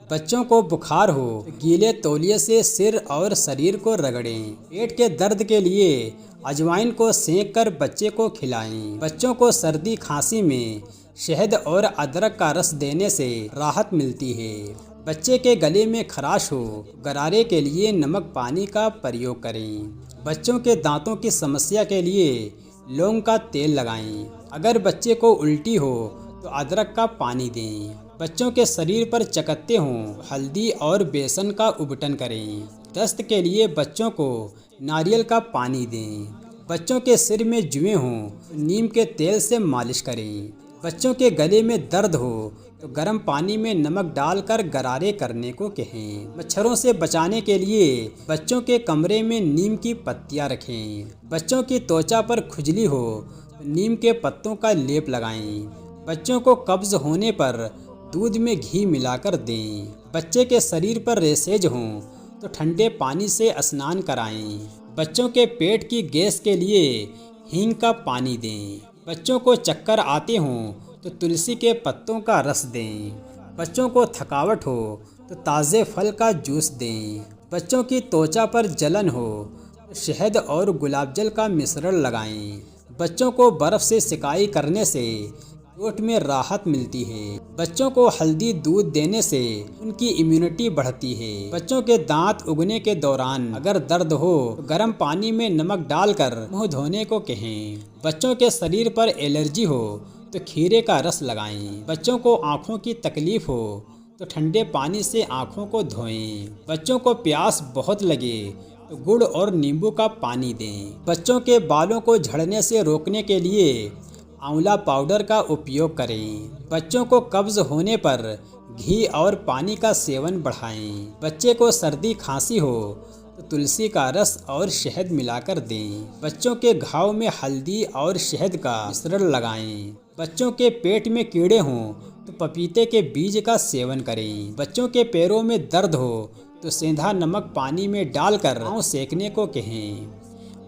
बच्चों को बुखार हो तो गीले तौलिए से सिर और शरीर को रगड़ें। पेट के दर्द के लिए अजवाइन को सेंक कर बच्चे को खिलाएं। बच्चों को सर्दी खांसी में शहद और अदरक का रस देने से राहत मिलती है। बच्चे के गले में खराश हो गरारे के लिए नमक पानी का प्रयोग करें। बच्चों के दांतों की समस्या के लिए लौंग का तेल लगाएं। अगर बच्चे को उल्टी हो तो अदरक का पानी दें। बच्चों के शरीर पर चकत्ते हों हल्दी और बेसन का उबटन करें। दस्त के लिए बच्चों को नारियल का पानी दें। बच्चों के सिर में जुएं हों तो नीम के तेल से मालिश करें। बच्चों के गले में दर्द हो तो गर्म पानी में नमक डालकर गरारे करने को कहें। मच्छरों से बचाने के लिए बच्चों के कमरे में नीम की पत्तियां रखें। बच्चों की त्वचा पर खुजली हो तो नीम के पत्तों का लेप लगाएं। बच्चों को कब्ज होने पर दूध में घी मिलाकर दें। बच्चे के शरीर पर रेशेज हों तो ठंडे पानी से स्नान कराएं। बच्चों के पेट की गैस के लिए हींग का पानी दें। बच्चों को चक्कर आते हों तो तुलसी के पत्तों का रस दें। बच्चों को थकावट हो तो ताज़े फल का जूस दें। बच्चों की त्वचा पर जलन हो तो शहद और गुलाब जल का मिश्रण लगाएं। बच्चों को बर्फ़ से सिकाई करने से चोट में राहत मिलती है। बच्चों को हल्दी दूध देने से उनकी इम्यूनिटी बढ़ती है। बच्चों के दांत उगने के दौरान अगर दर्द हो तो गर्म पानी में नमक डालकर मुंह धोने को कहें। बच्चों के शरीर पर एलर्जी हो तो खीरे का रस लगाएं। बच्चों को आँखों की तकलीफ हो तो ठंडे पानी से आँखों को धोएं। बच्चों को प्यास बहुत लगे तो गुड़ और नींबू का पानी दें। बच्चों के बालों को झड़ने से रोकने के लिए आंवला पाउडर का उपयोग करें। बच्चों को कब्ज होने पर घी और पानी का सेवन बढ़ाएं। बच्चे को सर्दी खांसी हो तो तुलसी का रस और शहद मिलाकर दें। बच्चों के घाव में हल्दी और शहद का मिश्रण लगाएं। बच्चों के पेट में कीड़े हों तो पपीते के बीज का सेवन करें। बच्चों के पैरों में दर्द हो तो सेंधा नमक पानी में डालकर पाँव सेकने को कहें।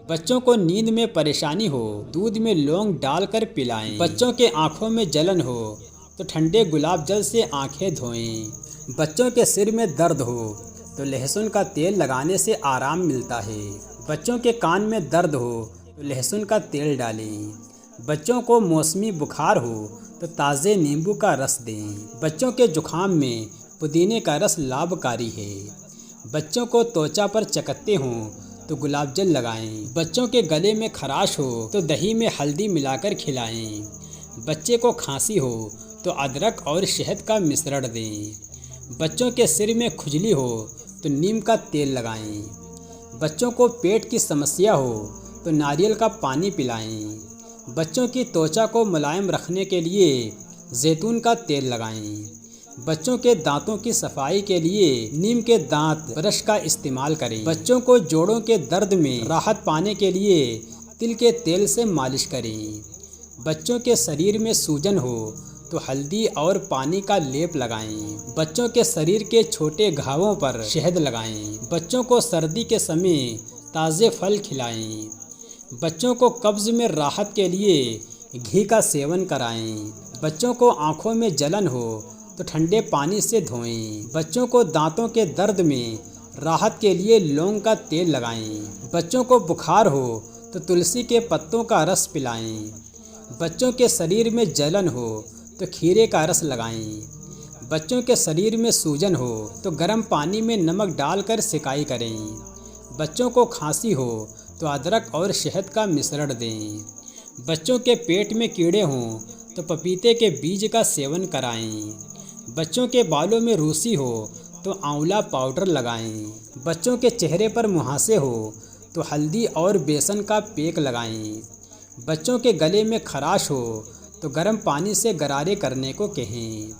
बच्चों को नींद में परेशानी हो दूध में लौंग डालकर पिलाएं। बच्चों के आँखों में जलन हो तो ठंडे गुलाब जल से आँखें धोएं। बच्चों के सिर में दर्द हो तो लहसुन का तेल लगाने से आराम मिलता है। बच्चों के कान में दर्द हो तो लहसुन का तेल डालें। बच्चों को मौसमी बुखार हो तो ताज़े नींबू का रस दें। बच्चों के जुखाम में पुदीने का रस लाभकारी है। बच्चों को त्वचा पर चकत्ते हों तो गुलाब जल लगाएं। बच्चों के गले में खराश हो तो दही में हल्दी मिलाकर खिलाएं। बच्चे को खांसी हो तो अदरक और शहद का मिश्रण दें। बच्चों के सिर में खुजली हो तो नीम का तेल लगाएं। बच्चों को पेट की समस्या हो तो नारियल का पानी पिलाएं। बच्चों की त्वचा को मुलायम रखने के लिए जैतून का तेल लगाएं। बच्चों के दांतों की सफाई के लिए नीम के दांत ब्रश का इस्तेमाल करें। बच्चों को जोड़ों के दर्द में राहत पाने के लिए तिल के तेल से मालिश करें। बच्चों के शरीर में सूजन हो तो हल्दी और पानी का लेप लगाएं। बच्चों के शरीर के छोटे घावों पर शहद लगाएं। बच्चों को सर्दी के समय ताज़े फल खिलाएं। बच्चों को कब्ज में राहत के लिए घी का सेवन कराएं। बच्चों को आँखों में जलन हो तो ठंडे पानी से धोएं। बच्चों को दांतों के दर्द में राहत के लिए लौंग का तेल लगाएं। बच्चों को बुखार हो तो तुलसी के पत्तों का रस पिलाएं। बच्चों के शरीर में जलन हो तो खीरे का रस लगाएं। बच्चों के शरीर में सूजन हो तो गर्म पानी में नमक डालकर सिकाई करें। बच्चों को खांसी हो तो अदरक और शहद का मिश्रण दें। बच्चों के पेट में कीड़े हों तो पपीते के बीज का सेवन कराएं। बच्चों के बालों में रूसी हो तो आंवला पाउडर लगाएं। बच्चों के चेहरे पर मुहासे हो तो हल्दी और बेसन का पैक लगाएं। बच्चों के गले में खराश हो तो गर्म पानी से गरारे करने को कहें।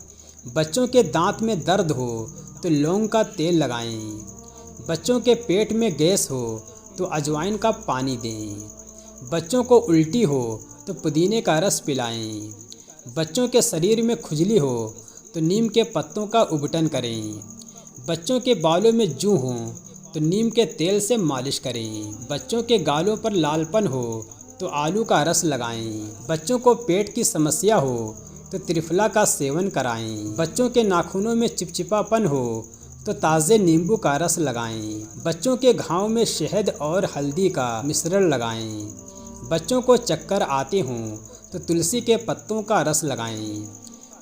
बच्चों के दांत में दर्द हो तो लौंग का तेल लगाएं। बच्चों के पेट में गैस हो तो अजवाइन का पानी दें। बच्चों को उल्टी हो तो पुदीने का रस पिलाएं। बच्चों के शरीर में खुजली हो तो नीम के पत्तों का उबटन करें। बच्चों के बालों में जूं हो तो नीम के तेल से मालिश करें। बच्चों के गालों पर लालपन हो तो आलू का रस लगाएं। बच्चों को पेट की समस्या हो तो त्रिफला का सेवन कराएं। बच्चों के नाखूनों में चिपचिपापन हो तो ताज़े नींबू का रस लगाएं। बच्चों के घाव में शहद और हल्दी का मिश्रण लगाएं। बच्चों को चक्कर आते हों तो तुलसी के पत्तों का रस लगाएं।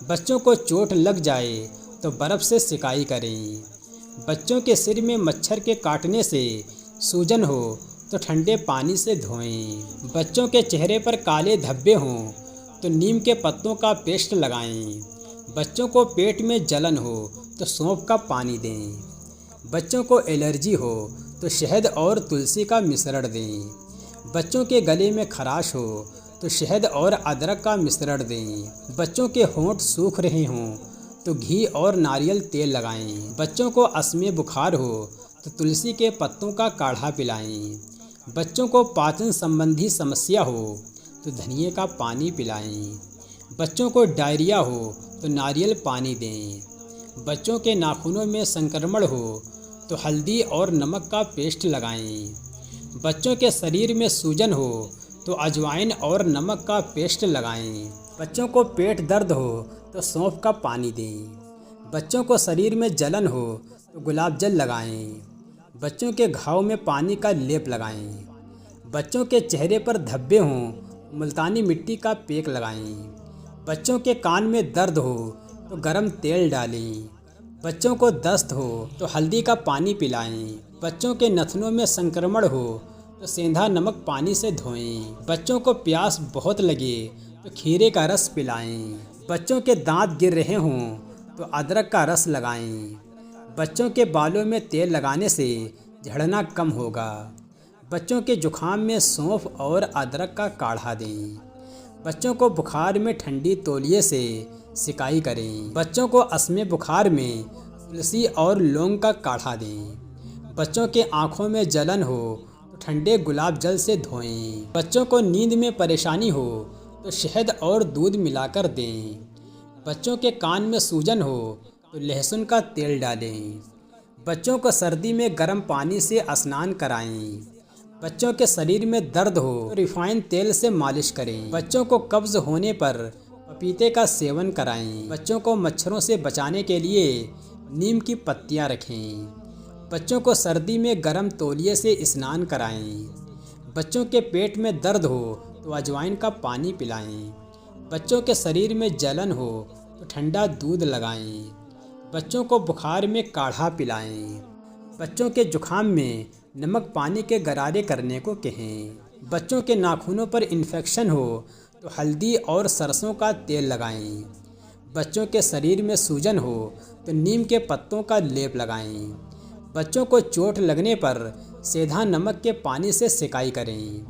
बच्चों को चोट लग जाए तो बर्फ़ से सिकाई करें। बच्चों के सिर में मच्छर के काटने से सूजन हो तो ठंडे पानी से धोएं। बच्चों के चेहरे पर काले धब्बे हों तो नीम के पत्तों का पेस्ट लगाएं। बच्चों को पेट में जलन हो तो सौंफ का पानी दें। बच्चों को एलर्जी हो तो शहद और तुलसी का मिश्रण दें। बच्चों के गले में खराश हो तो शहद और अदरक का मिश्रण दें। बच्चों के होंठ सूख रहे हों तो घी और नारियल तेल लगाएं। बच्चों को अस्थमा बुखार हो तो तुलसी के पत्तों का काढ़ा पिलाएं। बच्चों को पाचन संबंधी समस्या हो तो धनिए का पानी पिलाएं। बच्चों को डायरिया हो तो नारियल पानी दें। बच्चों के नाखूनों में संक्रमण हो तो हल्दी और नमक का पेस्ट लगाएं। बच्चों के शरीर में सूजन हो तो अजवाइन और नमक का पेस्ट लगाएं। बच्चों को पेट दर्द हो तो सौंफ का पानी दें। बच्चों को शरीर में जलन हो तो गुलाब जल लगाएं। बच्चों के घाव में पानी का लेप लगाएं। बच्चों के चेहरे पर धब्बे हों मुल्तानी मिट्टी का पेक लगाएं। बच्चों के कान में दर्द हो तो गरम तेल डालें। बच्चों को दस्त हो तो हल्दी का पानी पिलाएं। बच्चों के नथनों में संक्रमण हो तो सेंधा नमक पानी से धोएं। बच्चों को प्यास बहुत लगे तो खीरे का रस पिलाएं। बच्चों के दांत गिर रहे हों तो अदरक का रस लगाएं। बच्चों के बालों में तेल लगाने से झड़ना कम होगा। बच्चों के जुखाम में सौंफ और अदरक का काढ़ा दें। बच्चों को बुखार में ठंडी तौलिए से सिकाई करें। बच्चों को अस्थमा बुखार में तुलसी और लौंग का काढ़ा दें। बच्चों के आँखों में जलन हो तो ठंडे गुलाब जल से धोएं। बच्चों को नींद में परेशानी हो तो शहद और दूध मिलाकर दें। बच्चों के कान में सूजन हो तो लहसुन का तेल डालें। बच्चों को सर्दी में गर्म पानी से स्नान कराएं। बच्चों के शरीर में दर्द हो तो रिफाइंड तेल से मालिश करें। बच्चों को कब्ज होने पर पपीते का सेवन कराएं। बच्चों को मच्छरों से बचाने के लिए नीम की पत्तियां रखें। बच्चों को सर्दी में गर्म तौलिए से स्नान कराएं। बच्चों के पेट में दर्द हो तो अजवाइन का पानी पिलाएं। बच्चों के शरीर में जलन हो तो ठंडा दूध लगाएं। बच्चों को बुखार में काढ़ा पिलाएं। बच्चों के जुखाम में नमक पानी के गरारे करने को कहें। बच्चों के नाखूनों पर इन्फेक्शन हो तो हल्दी और सरसों का तेल लगाएं। बच्चों के शरीर में सूजन हो तो नीम के पत्तों का लेप लगाएं। बच्चों को चोट लगने पर सेंधा नमक के पानी से सिकाई करें।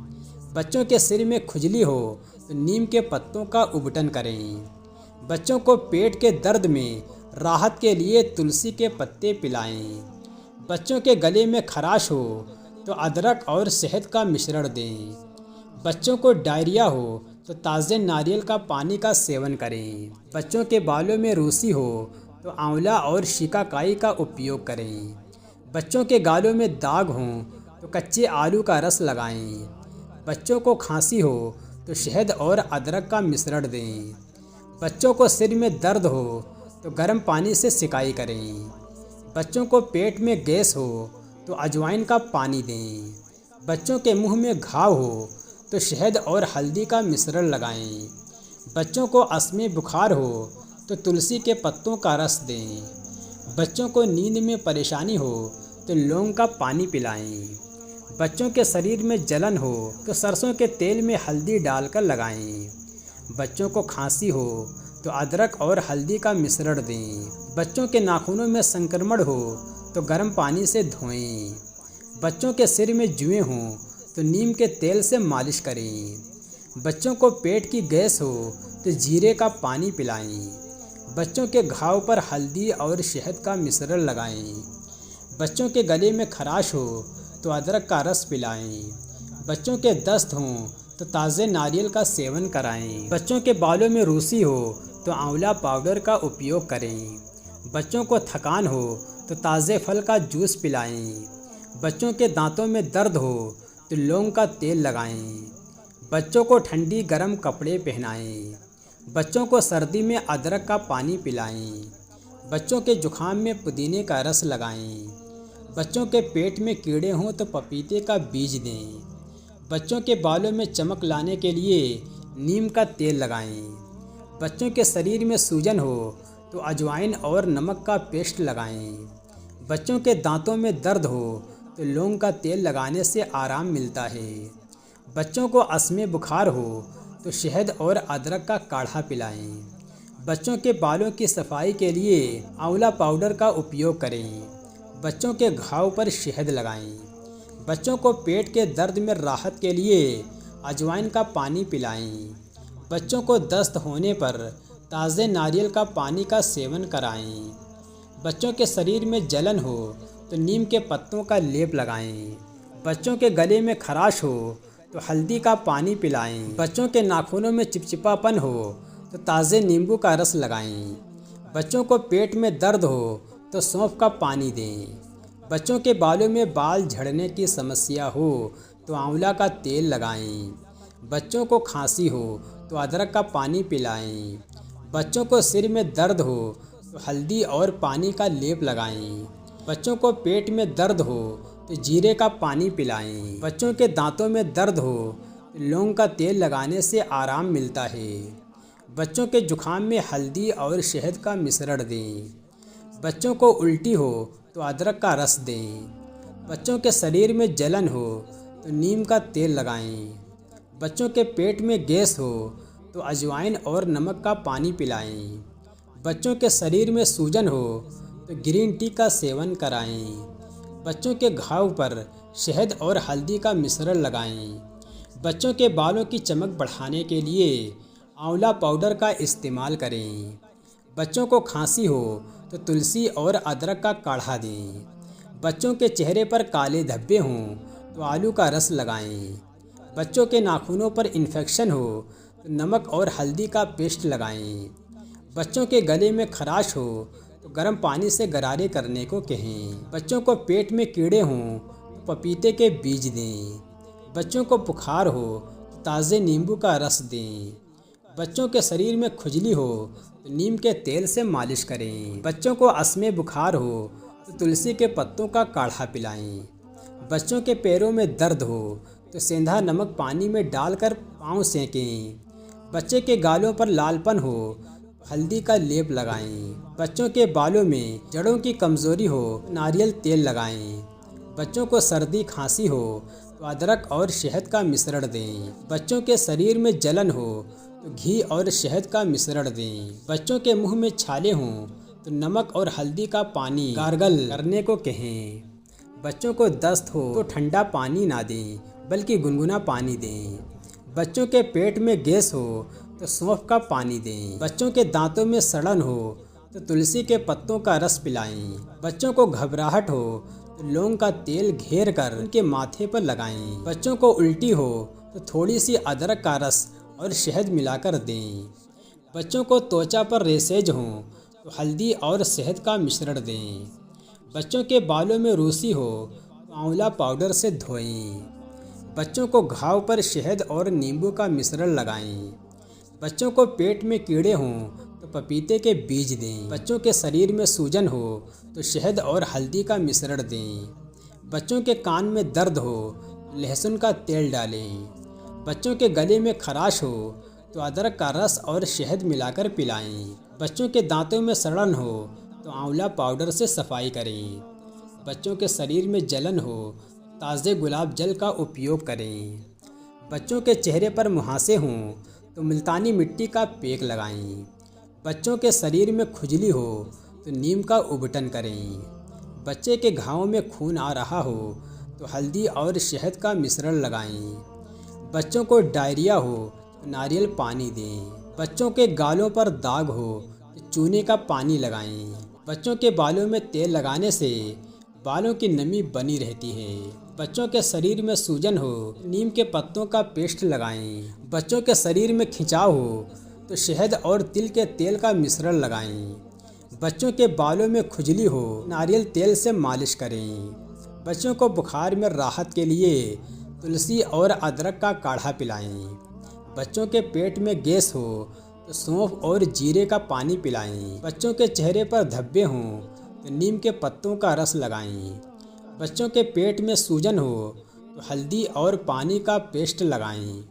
बच्चों के सिर में खुजली हो तो नीम के पत्तों का उबटन करें। बच्चों को पेट के दर्द में राहत के लिए तुलसी के पत्ते पिलाएं। बच्चों के गले में खराश हो तो अदरक और शहद का मिश्रण दें। बच्चों को डायरिया हो तो ताज़े नारियल का पानी का सेवन करें। बच्चों के बालों में रूसी हो तो आंवला और शिकाकाई का उपयोग करें। बच्चों के गालों में दाग हों तो कच्चे आलू का रस लगाएं। बच्चों को खांसी हो तो शहद और अदरक का मिश्रण दें। बच्चों को सिर में दर्द हो तो गर्म पानी से सिकाई करें। बच्चों को पेट में गैस हो तो अजवाइन का पानी दें। बच्चों के मुंह में घाव हो तो शहद और हल्दी का मिश्रण लगाएं। बच्चों को अस्थमा बुखार हो तो तुलसी के पत्तों का रस दें। बच्चों को नींद में परेशानी हो तो लौंग का पानी पिलाएं। बच्चों के शरीर में जलन हो तो सरसों के तेल में हल्दी डालकर लगाएं। बच्चों को खांसी हो तो अदरक और हल्दी का मिश्रण दें। बच्चों के नाखूनों में संक्रमण हो तो गर्म पानी से धोएं। बच्चों के सिर में जुएं हों तो नीम के तेल से मालिश करें। बच्चों को पेट की गैस हो तो जीरे का पानी पिलाएं। बच्चों के घाव पर हल्दी और शहद का मिश्रण लगाएं। बच्चों के गले में खराश हो तो अदरक का रस पिलाएं। बच्चों के दस्त हों तो ताज़े नारियल का सेवन कराएं। बच्चों के बालों में रूसी हो तो आंवला पाउडर का उपयोग करें। बच्चों को थकान हो तो ताज़े फल का जूस पिलाएं। बच्चों के दांतों में दर्द हो तो लौंग का तेल लगाएं। बच्चों को ठंडी गर्म कपड़े पहनाएं। बच्चों को सर्दी में अदरक का पानी पिलाएं। बच्चों के जुखाम में पुदीने का रस लगाएं। बच्चों के पेट में कीड़े हों तो पपीते का बीज दें। बच्चों के बालों में चमक लाने के लिए नीम का तेल लगाएं। बच्चों के शरीर में सूजन हो तो अजवाइन और नमक का पेस्ट लगाएं। बच्चों के दांतों में दर्द हो तो लौंग का तेल लगाने से आराम मिलता है। बच्चों को अस्थमा बुखार हो तो शहद और अदरक का काढ़ा पिलाएं। बच्चों के बालों की सफाई के लिए आंवला पाउडर का उपयोग करें। बच्चों के घाव पर शहद लगाएं। बच्चों को पेट के दर्द में राहत के लिए अजवाइन का पानी पिलाएं। बच्चों को दस्त होने पर ताज़े नारियल का पानी का सेवन कराएं। बच्चों के शरीर में जलन हो तो नीम के पत्तों का लेप लगाएं। बच्चों के गले में खराश हो तो हल्दी का पानी पिलाएं। बच्चों के नाखूनों में चिपचिपापन हो तो ताज़े नींबू का रस लगाएं। बच्चों को पेट में दर्द हो तो सौंफ का पानी दें। बच्चों के बालों में बाल झड़ने की समस्या हो तो आंवला का तेल लगाएं। बच्चों को खांसी हो तो अदरक का पानी पिलाएं। बच्चों को सिर में दर्द हो तो हल्दी और पानी का लेप लगाएं। बच्चों को पेट में दर्द हो तो जीरे का पानी पिलाएं। बच्चों के दांतों में दर्द हो तो लौंग का तेल लगाने से आराम मिलता है। बच्चों के जुखाम में हल्दी और शहद का मिश्रण दें। बच्चों को उल्टी हो तो अदरक का रस दें। बच्चों के शरीर में जलन हो तो नीम का तेल लगाएं। बच्चों के पेट में गैस हो तो अजवाइन और नमक का पानी पिलाएं। बच्चों के शरीर में सूजन हो तो ग्रीन टी का सेवन कराएं। बच्चों के घाव पर शहद और हल्दी का मिश्रण लगाएं। बच्चों के बालों की चमक बढ़ाने के लिए आंवला पाउडर का इस्तेमाल करें। बच्चों को खांसी हो तो तुलसी और अदरक का काढ़ा दें। बच्चों के चेहरे पर काले धब्बे हों तो आलू का रस लगाएं। बच्चों के नाखूनों पर इन्फेक्शन हो तो नमक और हल्दी का पेस्ट लगाएं। बच्चों के गले में खराश हो तो गर्म पानी से गरारे करने को कहें। बच्चों को पेट में कीड़े हों तो पपीते के बीज दें। बच्चों को बुखार हो तो ताज़े नींबू का रस दें। बच्चों के शरीर में खुजली हो तो नीम के तेल से मालिश करें। बच्चों को अस्थमा बुखार हो तो तुलसी के पत्तों का काढ़ा पिलाएं। बच्चों के पैरों में दर्द हो तो सेंधा नमक पानी में डालकर पाँव सेंकें। बच्चे के गालों पर लालपन हो हल्दी का लेप लगाएं। बच्चों के बालों में जड़ों की कमज़ोरी हो नारियल तेल लगाएं। बच्चों को सर्दी खांसी हो तो अदरक और शहद का मिश्रण दें। बच्चों के शरीर में जलन हो तो घी और शहद का मिश्रण दें। बच्चों के मुंह में छाले हों तो नमक और हल्दी का पानी गार्गल करने को कहें। बच्चों को दस्त हो तो ठंडा पानी ना दें बल्कि गुनगुना पानी दें। बच्चों के पेट में गैस हो तो सौंफ का पानी दें। बच्चों के दांतों में सड़न हो तो तुलसी के पत्तों का रस पिलाएं। बच्चों को घबराहट हो तो लौंग का तेल घेर कर उनके माथे पर लगाएं। बच्चों को उल्टी हो तो थोड़ी सी अदरक का रस और शहद मिलाकर दें। बच्चों को त्वचा पर रेशेज हों तो हल्दी और शहद का मिश्रण दें। बच्चों के बालों में रूसी हो तो आंवला पाउडर से धोएं। बच्चों को घाव पर शहद और नींबू का मिश्रण लगाएं। बच्चों को पेट में कीड़े हों तो पपीते के बीज दें। बच्चों के शरीर में सूजन हो तो शहद और हल्दी का मिश्रण दें। बच्चों के कान में दर्द हो तो लहसुन का तेल डालें। बच्चों के गले में खराश हो तो अदरक का रस और शहद मिलाकर पिलाएं। बच्चों के दांतों में सड़न हो तो आंवला पाउडर से सफाई करें। बच्चों के शरीर में जलन हो ताज़े गुलाब जल का उपयोग करें। बच्चों के चेहरे पर मुहासे हों तो मुल्तानी मिट्टी का पैक लगाएं। बच्चों के शरीर में खुजली हो तो नीम का उबटन करें। बच्चे के घावों में खून आ रहा हो तो हल्दी और शहद का मिश्रण लगाएं। बच्चों को डायरिया हो तो नारियल पानी दें। बच्चों के गालों पर दाग हो तो चूने का पानी लगाएं। बच्चों के बालों में तेल लगाने से बालों की नमी बनी रहती है। बच्चों के शरीर में सूजन हो नीम के पत्तों का पेस्ट लगाएं। बच्चों के शरीर में खिंचाव हो तो शहद और तिल के तेल का मिश्रण लगाएं। बच्चों के बालों में खुजली हो नारियल तेल से मालिश करें। बच्चों को बुखार में राहत के लिए तुलसी और अदरक का काढ़ा पिलाएं। बच्चों के पेट में गैस हो तो तो सौंफ और जीरे का पानी पिलाएं। बच्चों के चेहरे पर धब्बे हों तो नीम के पत्तों का रस लगाएं। बच्चों के पेट में सूजन हो तो हल्दी और पानी का पेस्ट लगाएं।